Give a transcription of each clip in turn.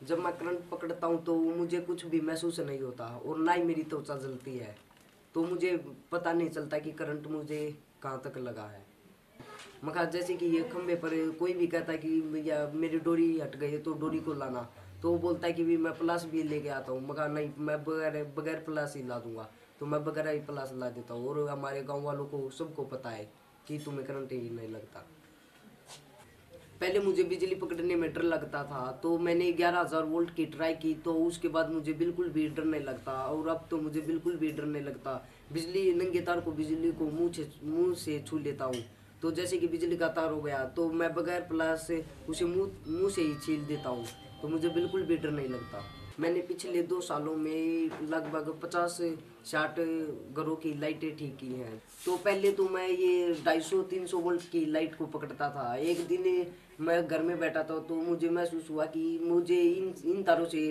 जब मैं करंट पकड़ता हूँ तो मुझे कुछ भी महसूस नहीं होता और ना ही मेरी त्वचा जलती है। तो मुझे पता नहीं चलता कि करंट मुझे कहाँ तक लगा है। मगर जैसे कि ये खंबे पर कोई भी कहता है कि या मेरी डोरी हट गई है तो डोरी को लाना, तो वो बोलता है कि भी मैं प्लास भी लेके आता हूँ, मगर नहीं, मैं बगैर बगैर प्लास ही ला दूंगा। तो मैं बगैर ही प्लास ला देता हूँ और हमारे गांव वालों को सबको पता है कि तुम्हें करंट ही नहीं लगता। पहले मुझे बिजली पकड़ने में डर लगता था, तो मैंने 11,000 वोल्ट की ट्राई की, तो उसके बाद मुझे बिल्कुल भी डर नहीं लगता और अब तो मुझे बिल्कुल भी डर नहीं लगता। बिजली नंगे तार को, बिजली को मुंह से छू लेता हूँ। तो जैसे कि बिजली का तार हो गया तो मैं बगैर प्लास से उसे मुंह से ही छील देता हूँ। तो मुझे बिल्कुल भी डर नहीं लगता। मैंने पिछले 2 सालों में लगभग 50-60 घरों की लाइटें ठीक की हैं। तो पहले तो मैं ये 250-300 वोल्ट की लाइट को पकड़ता था। एक दिन मैं घर में बैठा था तो मुझे महसूस हुआ कि मुझे इन इन तारों से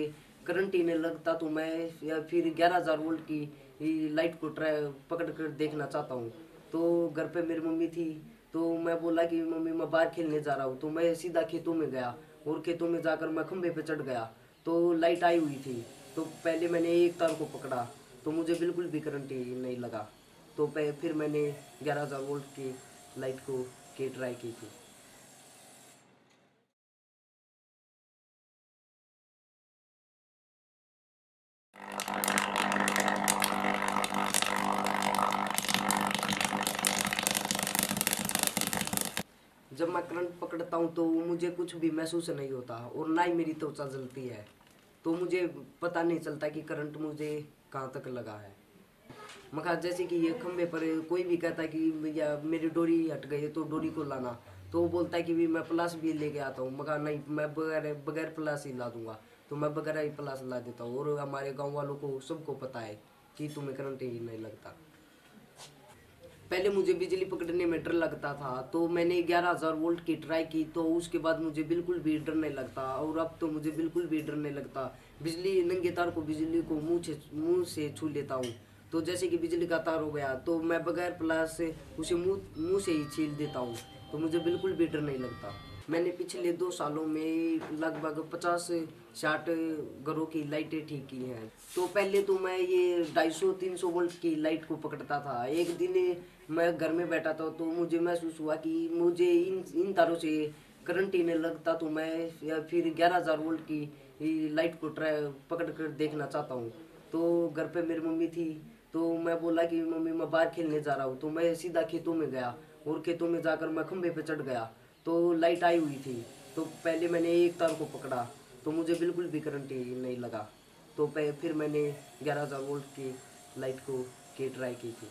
करंट ही नहीं लगता, तो मैं या फिर 11,000 वोल्ट की लाइट को ट्राई पकड़ कर देखना चाहता हूँ। तो घर पे मेरी मम्मी थी, तो मैं बोला कि मम्मी मैं बाहर खेलने जा रहा हूँ। तो मैं सीधा खेतों में गया और खेतों में जाकर मैं खंभे पे चढ़ गया। तो लाइट आई हुई थी। तो पहले मैंने एक तार को पकड़ा तो मुझे बिल्कुल भी करंट ही नहीं लगा। तो फिर मैंने 11,000 वोल्ट की लाइट को की ट्राई की थी। जब मैं करंट पकड़ता हूँ तो मुझे कुछ भी महसूस नहीं होता और ना ही मेरी त्वचा जलती है। तो मुझे पता नहीं चलता कि करंट मुझे कहाँ तक लगा है। मगर जैसे कि ये खंबे पर कोई भी कहता है कि या मेरी डोरी हट गई है तो डोरी को लाना, तो वो बोलता है कि भी मैं प्लास भी लेके आता हूँ, मगर नहीं, मैं बगैर बगैर प्लास ही ला दूंगा। तो मैं बगैर ही प्लास ला देता हूँ और हमारे गांव वालों को सबको पता है कि तुम्हें करंट ही नहीं लगता। पहले मुझे बिजली पकड़ने में डर लगता था, तो मैंने 11,000 वोल्ट की ट्राई की, तो उसके बाद मुझे बिल्कुल भी डर नहीं लगता और अब तो मुझे बिल्कुल भी डर नहीं लगता। बिजली नंगे तार को, बिजली को मुंह से छू लेता हूँ। तो जैसे कि बिजली का तार हो गया तो मैं बगैर प्लास से उसे मुंह से ही छील देता हूँ। तो मुझे बिल्कुल भी डर नहीं लगता। मैंने पिछले 2 सालों में लगभग 50-60 घरों की लाइटें ठीक की हैं। तो पहले तो मैं ये 250-300 वोल्ट की लाइट को पकड़ता था। एक दिन मैं घर में बैठा था तो मुझे महसूस हुआ कि मुझे इन इन तारों से करंट ही नहीं लगता, तो मैं या फिर 11,000 वोल्ट की लाइट को ट्राई पकड़ कर देखना चाहता हूँ। तो घर पे मेरी मम्मी थी, तो मैं बोला कि मम्मी मैं बाहर खेलने जा रहा हूँ। तो मैं सीधा खेतों में गया और खेतों में जाकर मैं खंभे पे चढ़ गया। तो लाइट आई हुई थी। तो पहले मैंने एक तार को पकड़ा तो मुझे बिल्कुल भी करंट ही नहीं लगा। तो फिर मैंने 11,000 वोल्ट की लाइट को की ट्राई की थी।